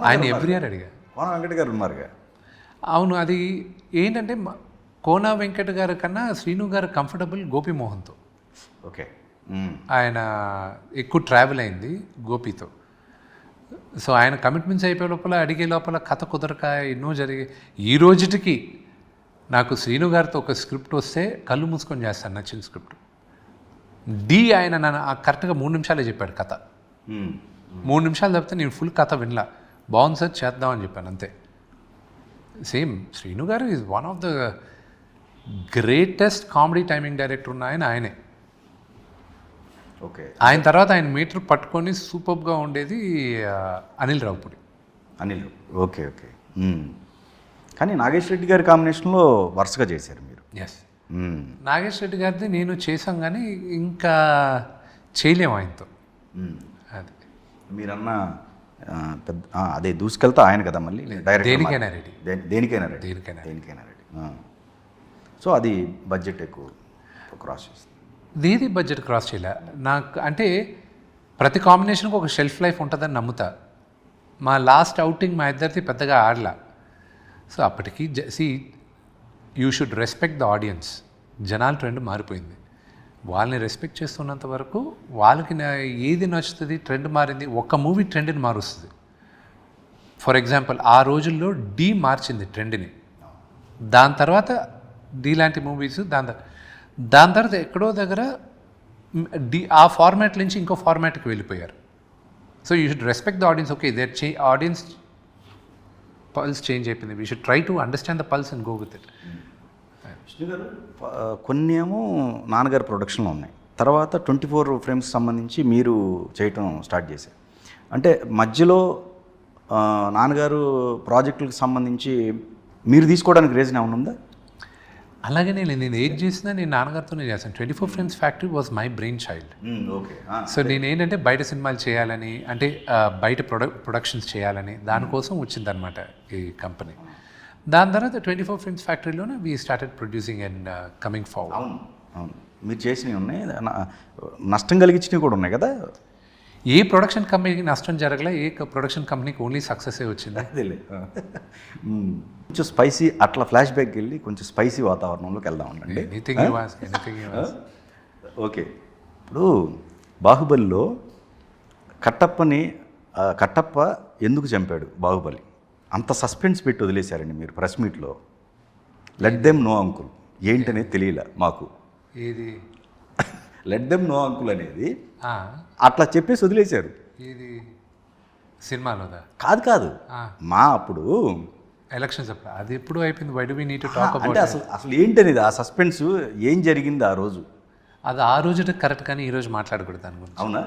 Speaker 2: ఆయన ఎవ్రీ ఇయర్ అడిగా.
Speaker 1: కోన వెంకట గారు ఉన్నారుగా.
Speaker 2: అవును, అది ఏంటంటే కోన వెంకట గారి కన్నా శ్రీను గారు కంఫర్టబుల్ గోపిమోహన్తో.
Speaker 1: ఓకే.
Speaker 2: ఆయన ఎక్కువ ట్రావెల్ అయింది గోపితో. సో ఆయన కమిట్మెంట్స్ అయిపోయే లోపల, అడిగే లోపల కథ కుదరక ఎన్నో జరిగి, ఈ రోజుకి నాకు శ్రీను గారితో ఒక స్క్రిప్ట్ వస్తే కళ్ళు మూసుకొని చేస్తాను, నచ్చిన స్క్రిప్ట్. ఆయన నన్ను కరెక్ట్గా 3 నిమిషాలే చెప్పాడు కథ. 3 నిమిషాలు తప్పితే నేను ఫుల్ కథ వినలా. బాగుంది సార్ చేద్దామని చెప్పాను అంతే. సేమ్ శ్రీను గారు is one of the greatest comedy timing director ఉన్న ఆయనే.
Speaker 1: ఓకే.
Speaker 2: ఆయన తర్వాత ఆయన మీటర్ పట్టుకొని సూపర్గా ఉండేది అనిల్ రావుపూడి.
Speaker 1: అనిల్. ఓకే. ఓకే. కానీ నాగేష్ రెడ్డి గారి కాంబినేషన్లో వరుసగా చేశారు మీరు.
Speaker 2: ఎస్, నాగేష్ రెడ్డి గారిది నేను చేసాం కానీ ఇంకా చేయలేము ఆయనతో. అది
Speaker 1: మీరన్న పెద్ద అదే దూసుకెళ్తా ఆయన కదా మళ్ళీ డైరెక్ట్
Speaker 2: దేనికైనా రెడీ.
Speaker 1: దేనికైనా రెడీ.
Speaker 2: దేనికైనా
Speaker 1: రెడీ. సో అది బడ్జెట్ ఎక్కువ క్రాస్ చేస్తుంది.
Speaker 2: దేది బడ్జెట్ క్రాస్ చేయలే. నాకు అంటే ప్రతి కాంబినేషన్కి ఒక షెల్ఫ్ లైఫ్ ఉంటుందని నమ్ముతా. మా లాస్ట్ అవుటింగ్ మా ఇద్దరిది పెద్దగా ఆడలా. సో అప్పటికి you should respect the audience. జనాల ట్రెండ్ మారిపోయింది. వాళ్ళని రెస్పెక్ట్ చేస్తున్నంత వరకు వాళ్ళకి ఏది నచ్చుతుంది, ట్రెండ్ మారింది. ఒక్క మూవీ ట్రెండ్ని మారుస్తుంది. ఫర్ ఎగ్జాంపుల్ ఆ రోజుల్లో డీ మార్చింది ట్రెండ్ని. దాని తర్వాత డీ లాంటి మూవీస్ దాని తర్వాత ఎక్కడో దగ్గర ఆ ఫార్మాట్ నుంచి ఇంకో ఫార్మాట్కి వెళ్ళిపోయారు. So you should respect the audience. Okay, audience pulse change అయిపోయింది. We should try to understand the pulse and go with it.
Speaker 1: Vishnu garu కొన్ని ఏమో నాన్నగారు ప్రొడక్షన్లో ఉన్నాయి, తర్వాత 24 ఫ్రేమ్స్ సంబంధించి మీరు చేయటం స్టార్ట్ చేశారు. అంటే మధ్యలో నాన్నగారు ప్రాజెక్టులకు సంబంధించి మీరు తీసుకోవడానికి రీజన్ ఏమైనా ఉందా?
Speaker 2: అలాగనే నేను ఏది చేసినా నేను నాన్నగారితోనే చేస్తాను. 24 frames factory was my brain child.
Speaker 1: Okay.
Speaker 2: So నేను ఏంటంటే బయట సినిమాలు చేయాలని, అంటే బయట ప్రొడక్షన్స్ చేయాలని దానికోసం వచ్చిందనమాట ఈ కంపెనీ. దాని తర్వాత 24 ఫ్రేమ్స్ ఫ్యాక్టరీలోనే we started producing and coming forward.
Speaker 1: అవును, అవును. మీరు చేసినవి ఉన్నాయి, నష్టం కలిగించినవి కూడా ఉన్నాయి కదా.
Speaker 2: ఏ ప్రొడక్షన్ కంపెనీకి నష్టం జరగలే, ఏ ప్రొడక్షన్ కంపెనీకి ఓన్లీ సక్సెసే వచ్చింది.
Speaker 1: అదేలే. కొంచెం స్పైసీ అట్లా ఫ్లాష్ బ్యాక్ వెళ్ళి కొంచెం స్పైసీ వాతావరణంలోకి వెళ్దాం ఉండండి.
Speaker 2: ఎనీథింగ్.
Speaker 1: ఓకే. ఇప్పుడు బాహుబలిలో కట్టప్ప ఎందుకు చంపాడు బాహుబలి? అంత సస్పెన్స్ పెట్టి వదిలేశారండి మీరు ప్రెస్ మీట్లో. లెట్ దెమ్ నో అంకుల్ ఏంటనేది తెలియలే మాకు.
Speaker 2: ఏది
Speaker 1: లెట్ దెమ్ నో అంకుల్ అనేది అట్లా చెప్పేసి వదిలేశారు.
Speaker 2: ఇది సినిమాలోదా?
Speaker 1: కాదు మా అప్పుడు
Speaker 2: ఎలక్షన్స్ అప్పుడు. అది ఎప్పుడు అయిపోయింది. Why do we need to talk about?
Speaker 1: అంటే అసలు ఏంటనేది ఆ సస్పెన్స్ ఏం జరిగింది ఆ రోజు?
Speaker 2: అది ఆ రోజుకి కరెక్ట్, కానీ ఈరోజు మాట్లాడకూడదు దాని గురించి.
Speaker 1: అవునా?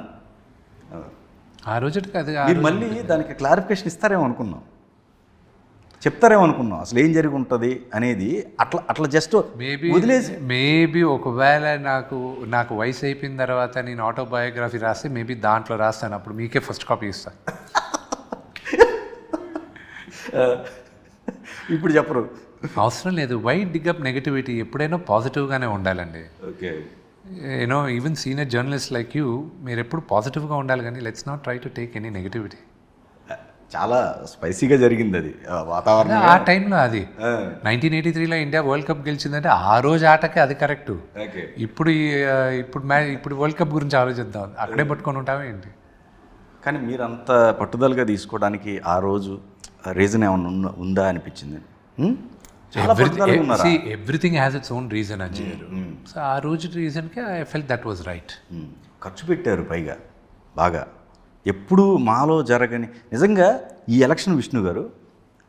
Speaker 2: ఆ రోజుకి అది
Speaker 1: మీరు మళ్ళీ దానికి క్లారిఫికేషన్ ఇస్తారేమో అనుకున్నాం, చెప్తారేమో అనుకున్నాం అసలు ఏం జరిగి ఉంటుంది అనేది. అట్లా జస్ట్ వదిలేసి
Speaker 2: మేబీ ఒకవేళ నాకు వయసు అయిపోయిన తర్వాత నేను ఆటోబయోగ్రఫీ రాస్తే మేబీ దాంట్లో రాస్తాను. అప్పుడు మీకే ఫస్ట్ కాపీ ఇస్తాను.
Speaker 1: ఇప్పుడు చెప్పరు,
Speaker 2: అవసరం లేదు. Why dig up negativity? ఎప్పుడైనా పాజిటివ్గానే ఉండాలండి.
Speaker 1: Okay.
Speaker 2: Even senior journalist like you, మీరు ఎప్పుడు పాజిటివ్గా ఉండాలి, కానీ let's not try to take any negativity.
Speaker 1: చాలా స్పైసీగా జరిగింది అది వాతావరణం
Speaker 2: ఆ టైంలో. అది 1983లో ఇండియా వరల్డ్ కప్ గెలిచిందంటే ఆ రోజు ఆటకే అది కరెక్టు. ఇప్పుడు వరల్డ్ కప్ గురించి ఆలోచిద్దాం, అక్కడే పట్టుకొని ఉంటామే ఏంటి?
Speaker 1: కానీ మీరు అంత పట్టుదలగా తీసుకోవడానికి ఆ రోజు రీజన్ ఏమన్నా ఉందా అనిపించింది?
Speaker 2: Everything has its own reason Ajay garu. So ఆ రోజు రీజన్కి I felt that was right.
Speaker 1: ఖర్చు పెట్టారు పైగా బాగా. ఎప్పుడు మాలో జరగని నిజంగా ఈ ఎలక్షన్ విష్ణు గారు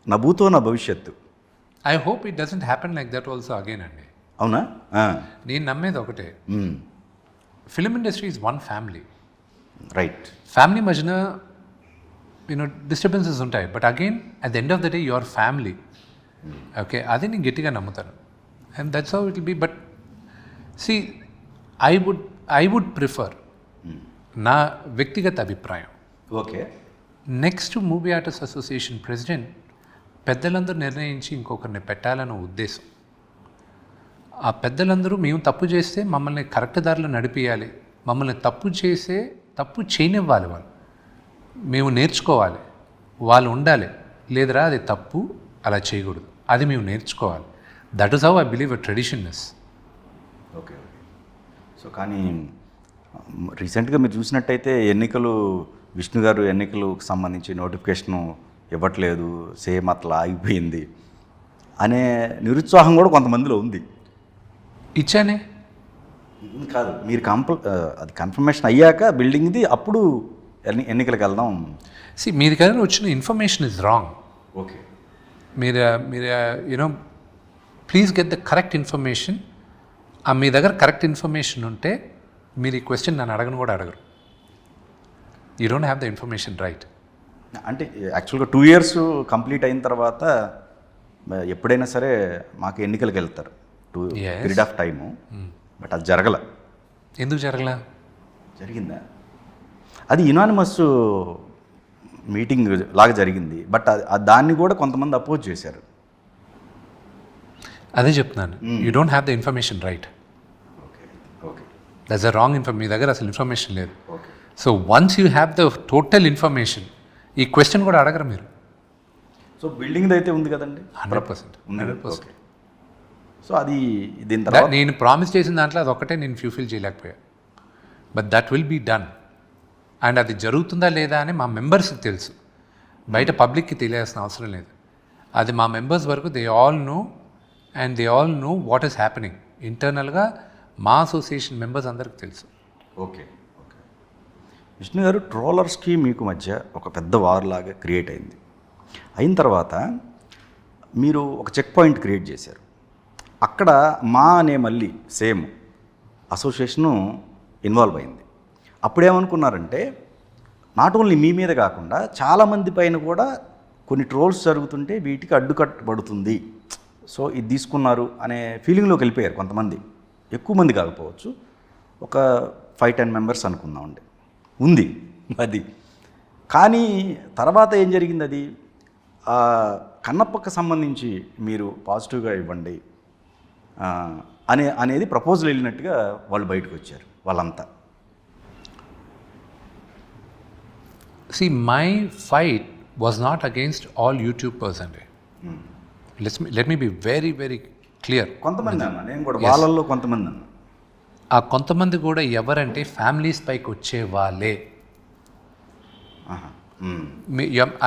Speaker 1: నా భూతో నా భవిష్యత్తు.
Speaker 2: I hope it doesn't happen like that also again అండి.
Speaker 1: అవునా?
Speaker 2: నేను నమ్మేది ఒకటే, film industry is one family.
Speaker 1: Right.
Speaker 2: Family మధ్యన డిస్టర్బెన్సెస్ ఉంటాయి, but again at the end of the day your family. Okay, అది నేను గట్టిగా నమ్ముతాను. And that's how it will be. But see I would prefer, నా వ్యక్తిగత అభిప్రాయం,
Speaker 1: okay,
Speaker 2: next movie artist association president పెద్దలందరూ నిర్ణయించి ఇంకొకరిని పెట్టాలన్న ఉద్దేశం. ఆ పెద్దలందరూ మేము తప్పు చేస్తే మమ్మల్ని కరెక్ట్ దారిలో నడిపియాలి, మమ్మల్ని తప్పు చేయనివ్వాలి, వాళ్ళు మేము నేర్చుకోవాలి, వాళ్ళు ఉండాలి. లేదరా అది తప్పు, అలా చేయకూడదు, అది మేము నేర్చుకోవాలి. That is how I believe a tradition is.
Speaker 1: Okay. So కానీ రీసెంట్గా మీరు చూసినట్టయితే విష్ణు గారు ఎన్నికలకు సంబంధించి నోటిఫికేషను ఇవ్వట్లేదు, సేమ్ అట్లా ఆగిపోయింది అనే నిరుత్సాహం కూడా కొంతమందిలో ఉంది.
Speaker 2: ఇచ్చానే
Speaker 1: కాదు, మీరు అది కన్ఫర్మేషన్ అయ్యాక బిల్డింగ్ది అప్పుడు ఎన్నికలకు వెళ్దాం.
Speaker 2: మీ దగ్గర వచ్చిన ఇన్ఫర్మేషన్ ఇస్ రాంగ్.
Speaker 1: ఓకే,
Speaker 2: మీరు please get the correct information. మీ దగ్గర కరెక్ట్ ఇన్ఫర్మేషన్ ఉంటే మీరు ఈ క్వశ్చన్ నన్ను అడగను కూడా అడగరు. You don't have the information right.
Speaker 1: అంటే యాక్చువల్గా 2 years కంప్లీట్ అయిన తర్వాత ఎప్పుడైనా సరే మాకు ఎన్నికలకు వెళ్తారు
Speaker 2: Yes.
Speaker 1: Period of time, but అది జరగల.
Speaker 2: ఎందుకు జరగలా?
Speaker 1: జరిగిందా? అది యునానిమస్ మీటింగ్ లాగా జరిగింది, బట్ దాన్ని కూడా కొంతమంది అపోజ్ చేశారు.
Speaker 2: అదే చెప్తున్నాను, you don't have the information right.
Speaker 1: Okay okay
Speaker 2: that's a wrong information. మీ దగ్గర అసలు ఇన్ఫర్మేషన్ లేదు.
Speaker 1: Okay.
Speaker 2: So once you have the total information, ఈ క్వశ్చన్ కూడా అడగరు మీరు.
Speaker 1: సో బిల్డింగ్ అయితే ఉంది కదండి,
Speaker 2: 100%.
Speaker 1: ఓకే. సో అది దీని తర్వాత
Speaker 2: నేను ప్రామిస్ చేసిన దాంట్లో అది ఒక్కటే నేను ఫుల్ఫిల్ చేయలేకపోయా. But that will be done. And అది జరుగుతుందా లేదా అని మా మెంబర్స్కి తెలుసు, బయట పబ్లిక్కి తెలియాల్సిన అవసరం లేదు. అది మా మెంబర్స్ వరకు they all know, and they all know what is happening. ఇంటర్నల్గా మా అసోసియేషన్ మెంబర్స్ అందరికి తెలుసు.
Speaker 1: Okay okay. విష్ణు గారు, ట్రోలర్స్కి మీకు మధ్య ఒక పెద్ద వార్ లాగా క్రియేట్ అయింది. అయిన తర్వాత మీరు ఒక చెక్ పాయింట్ క్రియేట్ చేశారు. అక్కడ మా అనే మళ్ళీ సేమ్ అసోసియేషను ఇన్వాల్వ్ అయింది. అప్పుడేమనుకున్నారంటే నాట్ ఓన్లీ మీ మీద కాకుండా చాలామంది పైన కూడా కొన్ని ట్రోల్స్ జరుగుతుంటే వీటికి అడ్డుకట్టబడుతుంది, సో ఇది తీసుకున్నారు అనే ఫీలింగ్లోకి వెళ్ళిపోయారు కొంతమంది. ఎక్కువ మంది కాకపోవచ్చు, ఒక 5-10 మెంబర్స్ అనుకుందామండి ఉంది అది. కానీ తర్వాత ఏం జరిగింది, అది కన్నప్పకు సంబంధించి మీరు పాజిటివ్గా ఇవ్వండి అనేది ప్రపోజల్ వెళ్ళినట్టుగా వాళ్ళు బయటకు వచ్చారు వాళ్ళంతా.
Speaker 2: See, my fight was not against all YouTubers అండి. Let me be very, very clear.
Speaker 1: కొంతమంది అన్న, నేను కూడా వాళ్ళల్లో కొంతమంది అన్న.
Speaker 2: ఆ కొంతమంది కూడా ఎవరంటే ఫ్యామిలీస్ పైకి వచ్చే వాళ్ళే.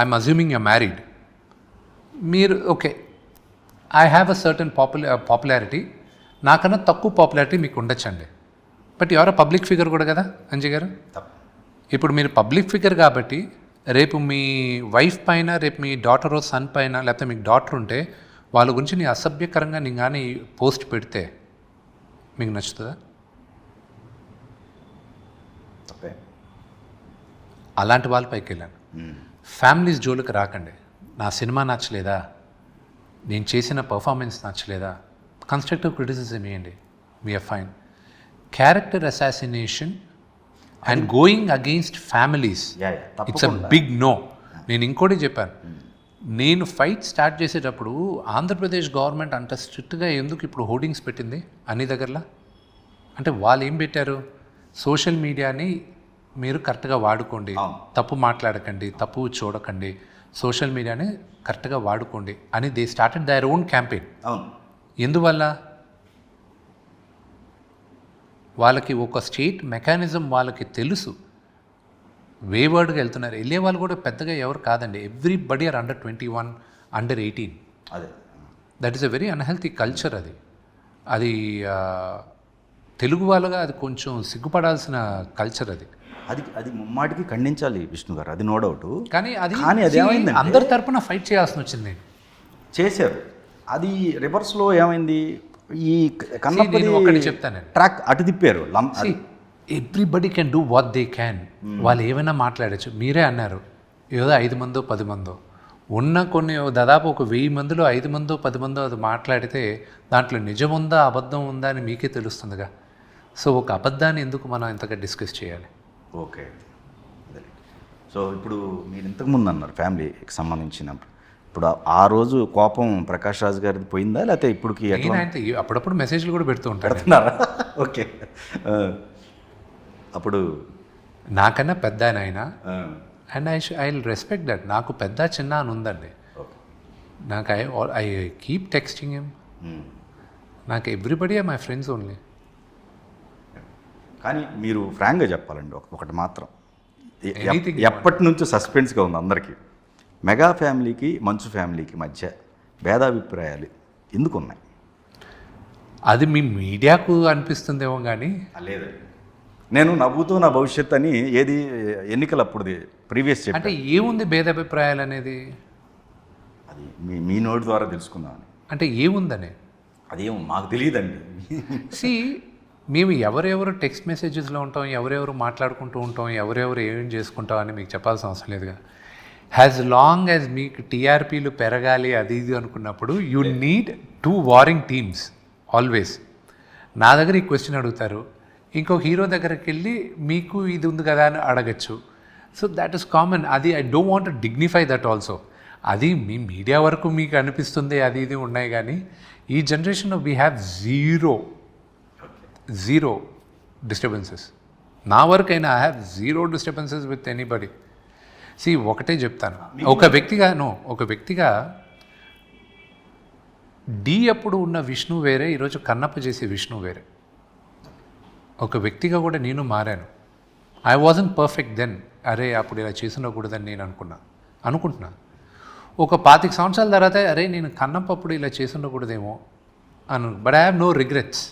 Speaker 2: I'm assuming you married. మీరు okay, I have a certain popularity, నాకన్నా తక్కువ పాపులారిటీ మీకు ఉండొచ్చండి. బట్ ఎవరో పబ్లిక్ ఫిగర్ కూడా కదా అంజయ్ గారు. ఇప్పుడు మీరు పబ్లిక్ ఫిగర్ కాబట్టి రేపు మీ వైఫ్ పైన, రేపు మీ డాటర్ సన్ పైన, లేకపోతే మీకు డాటర్ ఉంటే వాళ్ళ గురించి నీ అసభ్యకరంగా నేను కానీ పోస్ట్ పెడితే మీకు నచ్చుతుందా? అలాంటి వాళ్ళ పైకి వెళ్ళాను. ఫ్యామిలీస్ జోలికి రాకండి. నా సినిమా నచ్చలేదా, నేను చేసిన పర్ఫార్మెన్స్ నచ్చలేదా, కన్స్ట్రక్టివ్ క్రిటిసిజం ఇవ్వండి, we're fine. Character assassination and going against families, it's a big no. నేను ఇంకోటి చెప్పాను, నేను ఫైట్ స్టార్ట్ చేసేటప్పుడు ఆంధ్రప్రదేశ్ గవర్నమెంట్ అంత స్ట్రిక్ట్గా ఎందుకు ఇప్పుడు హోర్డింగ్స్ పెట్టింది అన్ని దగ్గరలా? అంటే వాళ్ళు ఏం పెట్టారు, సోషల్ మీడియాని మీరు కరెక్ట్గా వాడుకోండి, తప్పు మాట్లాడకండి, తప్పు చూడకండి, సోషల్ మీడియాని కరెక్ట్గా వాడుకోండి అని they started their own campaign. ఎందువల్ల? వాళ్ళకి ఒక స్టేట్ మెకానిజం వాళ్ళకి తెలుసు. వేవర్డ్గా వెళ్తున్నారు, వెళ్ళే వాళ్ళు కూడా పెద్దగా ఎవరు కాదండి. Everybody are under 21, under 18.
Speaker 1: అదే
Speaker 2: that is a very unhealthy culture. అది తెలుగు వాళ్ళగా అది కొంచెం సిగ్గుపడాల్సిన కల్చర్.
Speaker 1: అది ముమ్మాటికి ఖండించాలి విష్ణు గారు, అది నో డౌట్.
Speaker 2: కానీ అది
Speaker 1: ఏమైంది,
Speaker 2: అందరి తరపున ఫైట్ చేయాల్సి వచ్చింది.
Speaker 1: చేశారు. అది రివర్స్లో ఏమైంది, ఈ
Speaker 2: ఒకటి చెప్తాను,
Speaker 1: ట్రాక్ అటు తిప్పారు.
Speaker 2: Everybody can do what they can. వాళ్ళు ఏమైనా మాట్లాడచ్చు. మీరే అన్నారు ఏదో 5 మందో 10 మందో ఉన్న కొన్ని దాదాపు ఒక 1000 మందిలో 5 మందో 10 మందో అది మాట్లాడితే దాంట్లో నిజం ఉందా అబద్ధం ఉందా అని మీకే తెలుస్తుందిగా. సో ఒక అబద్ధాన్ని ఎందుకు మనం ఇంతగా డిస్కస్ చేయాలి?
Speaker 1: ఓకే. సో ఇప్పుడు మీరు ఇంతకుముందు అన్నారు ఫ్యామిలీకి సంబంధించిన, ఇప్పుడు ఆ రోజు కోపం ప్రకాష్ రాజ్ గారిది పోయిందా, లేకపోతే ఇప్పటికి
Speaker 2: అప్పుడప్పుడు మెసేజ్లు కూడా పెడుతూ ఉంటారు.
Speaker 1: ఓకే. అప్పుడు
Speaker 2: నాకన్నా పెద్ద ఆయన, and I will respect that. నాకు పెద్ద చిన్న అని ఉందండి. నాకు ఐ కీప్ టెక్స్టింగ్ హిమ్. నాకు everybody are my friends only.
Speaker 1: కానీ మీరు ఫ్రాంక్గా చెప్పాలండి ఒకటి మాత్రం, ఎప్పటి నుంచో సస్పెన్స్గా ఉంది అందరికీ, మెగా ఫ్యామిలీకి మంచు ఫ్యామిలీకి మధ్య భేదాభిప్రాయాలు ఎందుకు ఉన్నాయి?
Speaker 2: అది మీ మీడియాకు అనిపిస్తుందేమో కానీ
Speaker 1: లేదండి. నేను నవ్వుతూ నా భవిష్యత్ అని ఏది ఎన్నికలు అప్పుడు ప్రీవియస్ చెప్పి,
Speaker 2: అంటే ఏముంది భేదాభిప్రాయాలు అనేది?
Speaker 1: అది మీ నోటి ద్వారా తెలుసుకుందామని.
Speaker 2: అంటే ఏముందని
Speaker 1: అదేమో మాకు తెలియదండి.
Speaker 2: సి మేము ఎవరెవరు టెక్స్ట్ మెసేజెస్లో ఉంటాం, ఎవరెవరు మాట్లాడుకుంటూ ఉంటాం, ఎవరెవరు ఏం చేసుకుంటాం అని మీకు చెప్పాల్సిన అవసరం లేదుగా. యాజ్ లాంగ్ యాజ్ మీకు టీఆర్పీలు పెరగాలి అది ఇది అనుకున్నప్పుడు you need 2 warning teams always. నా దగ్గర ఈ క్వశ్చన్ అడుగుతారు, ఇంకొక హీరో దగ్గరికి వెళ్ళి మీకు ఇది ఉంది కదా అని అడగచ్చు. So that is common. అది I don't want to dignify that also. అది మీ మీడియా వరకు మీకు అనిపిస్తుంది అది ఇది ఉన్నాయి, కానీ ఈ జనరేషన్లో వీ హ్యావ్ జీరో డిస్టర్బెన్సెస్. నా వరకైనా I have zero disturbances with anybody. ఒకటే చెప్తాను, ఒక వ్యక్తిగా డి అప్పుడు ఉన్న విష్ణు వేరే, ఈరోజు కన్నప్ప చేసే విష్ణు వేరే. ఒక వ్యక్తిగా కూడా నేను మారాను. I wasn't perfect then. అరే అప్పుడు ఇలా చేసి ఉండకూడదని నేను అనుకుంటున్నా. ఒక 25 సంవత్సరాల తర్వాత అరే నేను కన్నప్ప అప్పుడు ఇలా చేసి ఉండకూడదేమో but I have no regrets.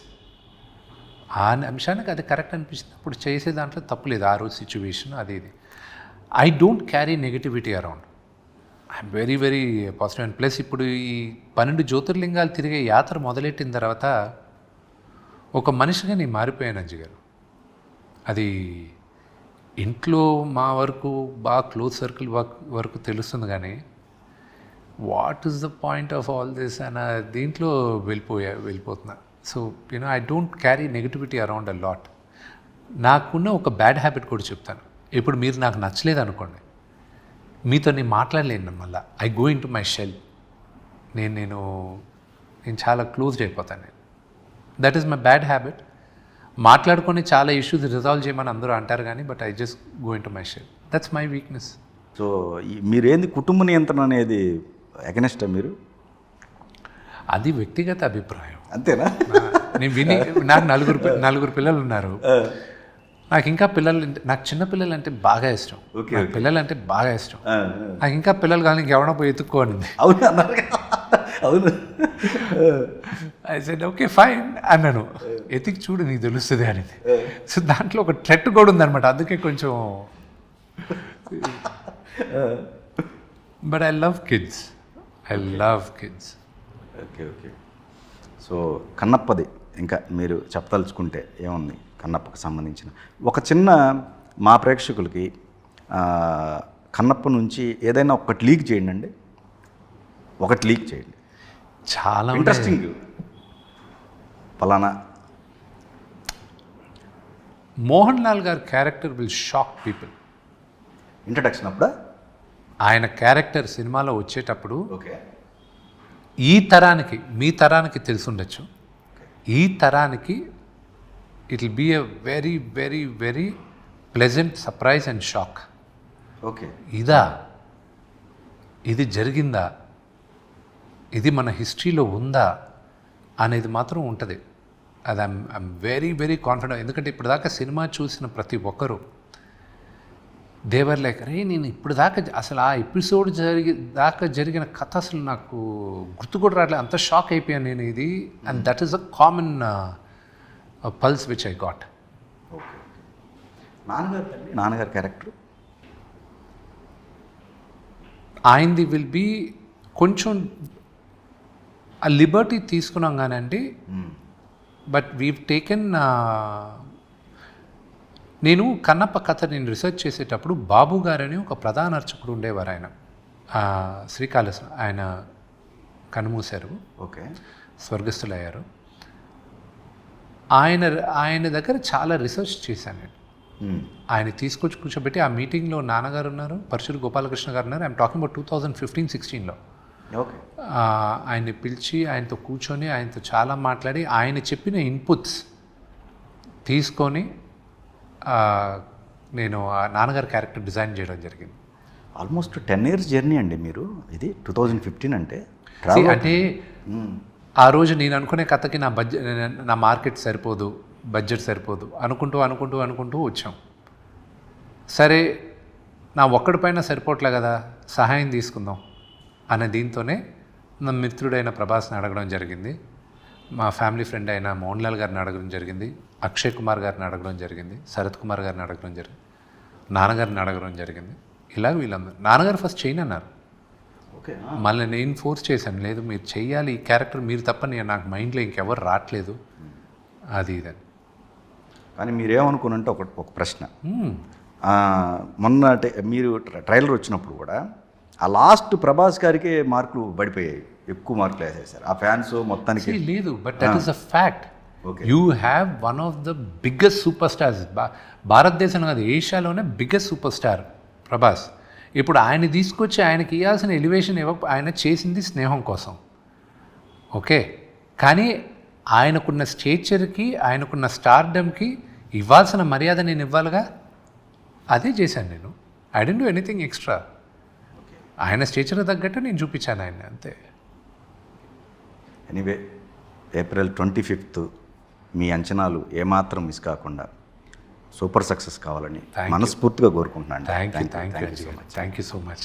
Speaker 2: ఆ అంశానికి అది కరెక్ట్ అనిపిస్తుంది, అప్పుడు చేసే దాంట్లో తప్పులేదు. ఆ రోజు సిచ్యువేషన్ అది ఇది. I don't carry negativity around. I'm very very positive. And plus ఇప్పుడు ఈ 12 జ్యోతిర్లింగాలు తిరిగే యాత్ర మొదలెట్టిన తర్వాత ఒక మనిషిగా నేను మారిపోయాను అంజి గారు. అది ఇంట్లో మా వరకు బాగా క్లోజ్ సర్కిల్ వరకు తెలుస్తుంది, కానీ what is the point of all this అన్న దీంట్లో వెళ్ళిపోతున్నా. So I don't carry negativity around a lot. నాకున్న ఒక బ్యాడ్ హ్యాబిట్ కూడా చెప్తాను. ఇప్పుడు మీరు నాకు నచ్చలేదు అనుకోండి, మీతో నేను మాట్లాడలేను. మళ్ళీ I go in to my shell. నేను చాలా క్లోజ్డ్ అయిపోతాను. That is my bad habit. మాట్లాడుకొని చాలా ఇష్యూస్ రిజాల్వ్ చేయమని అందరూ అంటారు, కానీ but I just go in to my shell. That's my weakness.
Speaker 1: So మీరేంది కుటుంబ నియంత్రణ అనేది ఎగనెస్టా మీరు?
Speaker 2: అది వ్యక్తిగత అభిప్రాయం,
Speaker 1: అంతేనా?
Speaker 2: నేను నాకు నలుగురు పిల్లలు ఉన్నారు. నాకు ఇంకా నాకు చిన్న పిల్లలు అంటే బాగా ఇష్టం. పిల్లలు అంటే బాగా ఇష్టం. నాకు ఇంకా పిల్లలు కానీ ఇంకెవడో పోయి ఎత్తుక్కోనింది.
Speaker 1: అవును.
Speaker 2: ఐ సెడ్ ఓకే ఫైన్ అన్నాను. ఎతికి చూడు నీకు తెలుస్తుంది అనేది. సో దాంట్లో ఒక థ్రెట్ కూడా ఉందన్నమాట. అందుకే కొంచెం but I love kids.
Speaker 1: Okay. So కన్నప్పది ఇంకా మీరు చెప్పదలుచుకుంటే ఏముంది కన్నప్పకు సంబంధించిన ఒక చిన్న మా ప్రేక్షకులకి కన్నప్ప నుంచి ఏదైనా ఒకటి లీక్ చేయండి.
Speaker 2: చాలా
Speaker 1: ఇంట్రెస్టింగ్. పలానా
Speaker 2: మోహన్ లాల్ గారి character will shock people.
Speaker 1: Introduction అప్పుడా
Speaker 2: ఆయన క్యారెక్టర్ సినిమాలో వచ్చేటప్పుడు
Speaker 1: ఓకే
Speaker 2: ఈ తరానికి, మీ తరానికి తెలుసుండొచ్చు, ఈ తరానికి it will be a very very very pleasant surprise and shock.
Speaker 1: Okay,
Speaker 2: ఇది జరిగిందా, ఇది మన హిస్టరీలో ఉందా అనేది మాత్రం ఉంటుంది. అది ఐఎమ్ వెరీ వెరీ కాన్ఫిడెంట్. ఎందుకంటే ఇప్పుడు దాకా సినిమా చూసిన ప్రతి ఒక్కరూ దేవర్ లైక్ అరే నేను ఇప్పుడు దాకా అసలు ఆ ఎపిసోడ్ జరిగిన కథ అసలు నాకు గుర్తు కూడా రావట్లేదు, అంత షాక్ అయిపోయాను నేను ఇది. And that is a common pulse which I got.
Speaker 1: Okay. నాన్నగారి క్యారెక్టర్
Speaker 2: ఆయనది విల్ బీ కొంచెం ఆ లిబర్టీ తీసుకున్నాం కానండి. బట్ వీవ్ టేకెన్ నేను కన్నప్ప కథ నేను రీసెర్చ్ చేసేటప్పుడు బాబు గారని ఒక ప్రధాన అర్చకుడు ఉండేవారు. ఆయన శ్రీకాళహస్తి ఆయన కనుమూశారు.
Speaker 1: ఓకే,
Speaker 2: స్వర్గస్థులయ్యారు. ఆయన దగ్గర చాలా రీసెర్చ్ చేశాను నేను. ఆయన తీసుకొచ్చి కూర్చోబెట్టి ఆ మీటింగ్లో నాన్నగారు ఉన్నారు, పరశురు గోపాలకృష్ణ గారు ఉన్నారు. ఐఎమ్ టాకింగ్ అబౌట్ 2015-16లో.
Speaker 1: ఓకే,
Speaker 2: ఆయన్ని పిలిచి ఆయనతో కూర్చొని ఆయనతో చాలా మాట్లాడి ఆయన చెప్పిన ఇన్పుట్స్ తీసుకొని నేను ఆ నాన్నగారి క్యారెక్టర్ డిజైన్ చేయడం జరిగింది.
Speaker 1: ఆల్మోస్ట్ 10 years జర్నీ అండి మీరు. ఇది 2015 అంటే
Speaker 2: అంటే ఆ రోజు నేను అనుకునే కథకి నా మార్కెట్ సరిపోదు, బడ్జెట్ సరిపోదు అనుకుంటూ వచ్చాం. సరే నా ఒక్కడిపైన సరిపోవట్లే కదా, సహాయం తీసుకుందాం అనే దీంతోనే నా మిత్రుడైన ప్రభాస్ని అడగడం జరిగింది, మా ఫ్యామిలీ ఫ్రెండ్ అయిన మోహన్ లాల్ గారిని అడగడం జరిగింది, అక్షయ్ కుమార్ గారిని అడగడం జరిగింది, శరత్ కుమార్ గారిని అడగడం జరిగింది, నాన్నగారిని అడగడం జరిగింది. ఇలా వీళ్ళందరూ నాన్నగారు ఫస్ట్ చేయను అన్నారు.
Speaker 1: ఓకే,
Speaker 2: మళ్ళీ నేను ఫోర్స్ చేశాను, లేదు మీరు చెయ్యాలి, ఈ క్యారెక్టర్ మీరు తప్ప నాకు మైండ్లో ఇంకెవరు రావట్లేదు అది ఇదని.
Speaker 1: కానీ మీరేమనుకున్నంటే ఒక ప్రశ్న, మొన్న మీరు ట్రైలర్ వచ్చినప్పుడు కూడా ఆ లాస్ట్ ప్రభాస్ గారికి మార్కులు పడిపోయాయి, ఎక్కువ మార్కులు వేసేసారు ఆ ఫ్యాన్స్ మొత్తానికి.
Speaker 2: లేదు, but that is a fact.
Speaker 1: Okay.
Speaker 2: You have one of the biggest super stars, భారతదేశం కాదు ఏషియాలోనే బిగ్గెస్ట్ సూపర్ స్టార్ ప్రభాస్. ఇప్పుడు ఆయన తీసుకొచ్చి ఆయనకి ఇవ్వాల్సిన ఎలివేషన్ ఆయన చేసింది స్నేహం కోసం, ఓకే. కానీ ఆయనకున్న స్టేచర్కి, ఆయనకున్న స్టార్డమ్కి ఇవ్వాల్సిన మర్యాద నేను ఇవ్వాలిగా, అదే చేశాను నేను. I don't do anything extra. ఆయన స్టేచర్ తగ్గట్టు నేను చూపించాను ఆయన, అంతే.
Speaker 1: ఎనీవే, April 25th మీ అంచనాలు ఏమాత్రం మిస్ కాకుండా సూపర్ సక్సెస్ కావాలని మనస్ఫూర్తిగా కోరుకుంటున్నాను.
Speaker 2: Thank you so much.